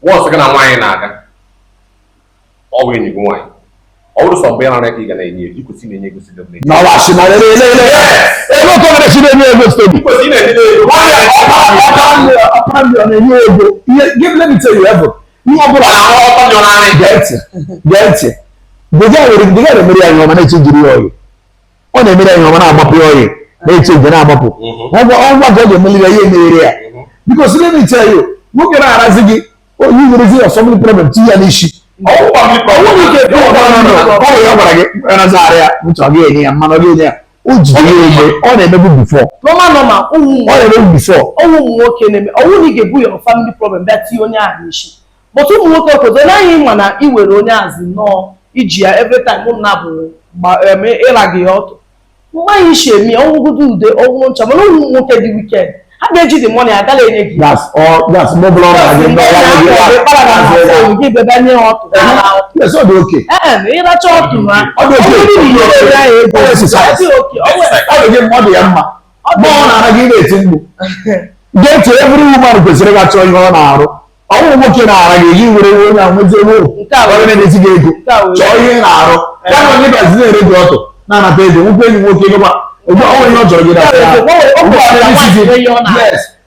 once gonna wine naga. Always you go wine. All the some be na ka na enye you could see enye go see them. No wa shi na le. E go to na shi na enye go story. Because you know Apparently on enye go. Let me tell you ever. You go get it. The guy the mere anyo ma na chijiri oyi. O na mere anyo ma na amapu oyi. Na chijiri na amapu. On what go me le ye mere ya. Because let me tell you, who get arazigi, oh you will receive so many problems to an issue. Oh, family problem. No. Oh, you are again. Nazaria, which again here, man again. Uji, all the level before. Normal. All the level before. Oh, working. Oh, you get your family problem. That's your issue. But you work out because I am when I will only as no. Ijia every time one nabu, elagi hot. Why is she me? Oh, go do the old chama. No, work the weekend. I get you the money. I got it. That's all. That's more blood. Give the money out. Yes, all okay. You not talk to man. I get money, Emma. More I give it to you. Get to every woman because they got you on our. I won't work in our you will know with the rule. Joy in our. That one is very good. Nana baby, who pay you working about. Yes,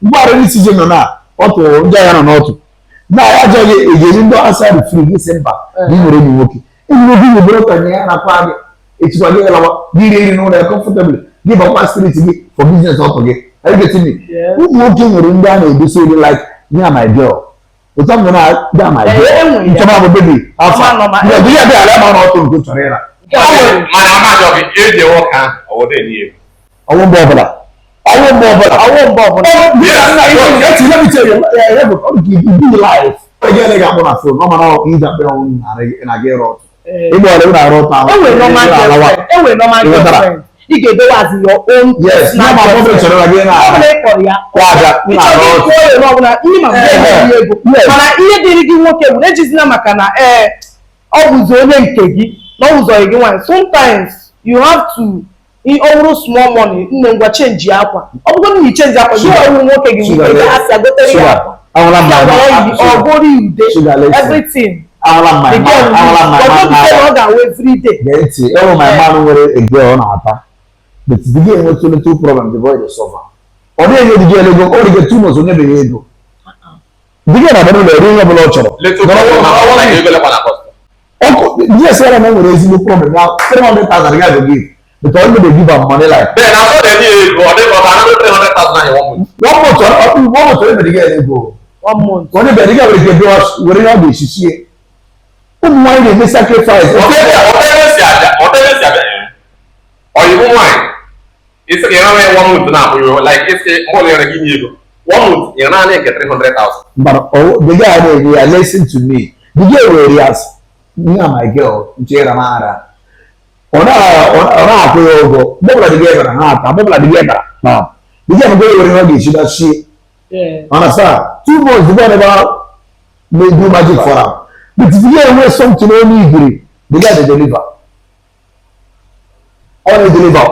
what any season or not? Otto, Diana Otto. Now I tell you, you didn't go outside the free December. You were really working. If you will be broken, you are party. It's what you are. You really know they're comfortable. Give a facility for business up again. Are you getting me? Who working in Ghana will be saying like, yeah, my girl. But I'm gonna damn my girl. Come on, baby. I'll find my. Yeah, we are there. I'm not going to Torera. I won't bother. Let me tell you, I will give you life. Again, I got one phone. No matter he's up on and I get out. You can do as your own. Yes, now my mother is again. Sometimes you have to in almost small money, you change your aqua. I'm going to change aqua. You are working with everything. My man will a girl on our but the game was only two problems, the boy is over. Or they the girl go only get 2 months on every year. The girl I don't know, yes, I remember raising the problem now. 300,000 guys will give. Because they give up money like then I saw the 1 month, the girl go. 1 month. When the girl will get us, we're not be she. Why they sacrifice? Or you won't mind. It's a 1 month now. Like it's more than you 1 month, you're not get 300,000. But oh, the guy they listen to me. The girl will realize me and my girl, Jera Mara. Ona go. Bobla the girl and half. Bobla the girl. No. The girl go to she does she. Yeah. Understand? 2 months the girl about may do magic for her. But if you get something only agree, the guy they deliver. Only deliver.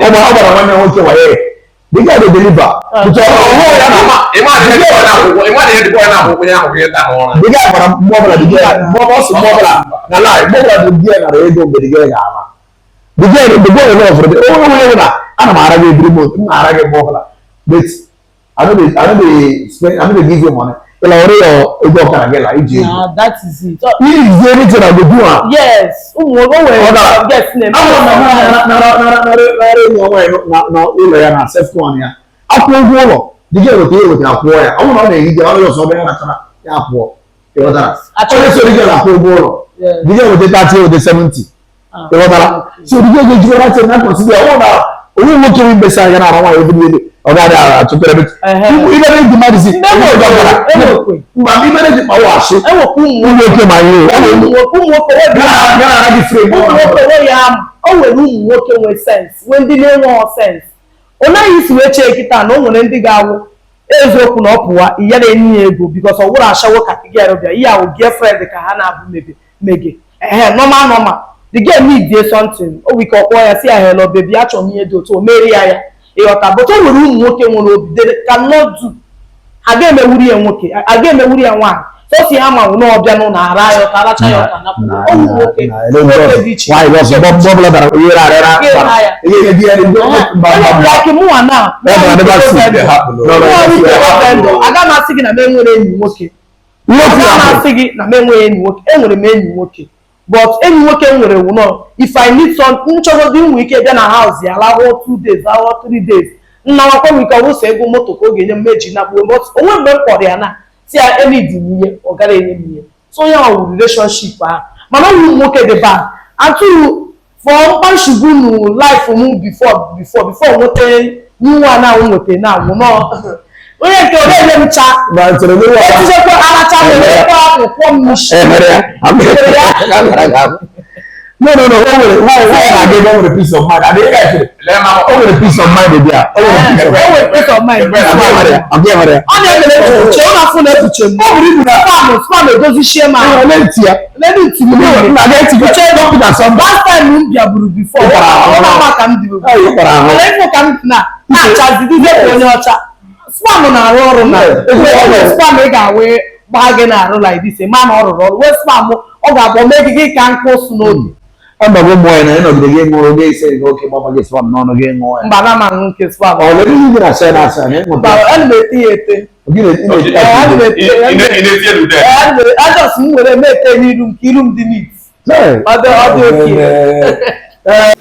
The guy they deliver. The guy for mobile the girl. The girl is for the I'm Arabic remote. Arabic mobile. But I don't give you money. That is it. Yes. Ọ̀gá to tẹ̀lé bí ibẹ̀ ní demand sí ẹ̀wọ̀n manage ma wà ṣe ẹ̀wọ̀n kú mú ní òkè máa yẹ ẹ̀wọ̀n kú mú òkè wọ́n bí náà di frame kú mú òkè wọ́n yà á ọ̀wẹ̀ ní mú òkè wọ́n sense wọ́n di ní wọ́n sense ọ̀nà yìí sì wee chee kịta na o nwere ndị ga-awụ eziokwu na ọ pụwa iya na-enye ego because ọ wụrụ ashawo ka gị arụbịa ihe ahụ girlfriend ka ha na-abụ mege normal the girl need dey something o wike ọkpọ ya si ya hello baby achọrọ m ihe dị otu o merie ya ịghọta but o nwere ụmụ nwoke nwere obi they cannot do aga emewuri ya nwoke aga emewuri ya nwaanyị so si ha ma no obia no na ara yo kala cha yo kana o wu oke why was bubble that irara ye di ere do like mu ana aga ma sigi na me nwere enyi nwoke aga ma sigi na me nwere enyi nwoke enwere m enyi nwoke but enyi nwoke nwere wu no if I need something nchogo di nwe ike bia na house ya la 2 days or 3 days nna wakwa mi ka wo se ego moto ko genye meji na gbo but onwe mbe kwori ya na si a any di niye o gara enye niye so ya o relationship a mana wu nwoke de ba atu for panshugunu life mu before wote ni wa na wote na wo no onye nke o le mcha na tere ni wa ti se ko ala cha wo ko mi shi no I gave them a peace of mind I dey like a peace of mind dey there peace of mind I'm there on the che ona fun na tuche mo biri na spam edozi share man let it na get to check up with some last time m bia buru before ona ma ka m di buru ole ifo ka m na chazi di ze onye ocha spam na arụ ọrụ na spam ị ga-awe gbaa gị na arụ like this man ọrụrụ ọrụ we spam ọ ga-abụ mee gị ka nkụ su n'obi amba go moy na no de game o dey say okay mama get spam no get moy mba na ma nke spam o le ni na say na say ne mo ba an me tiete ogire ine tie lu de I just nwere me te ni room ki room di neat say other okay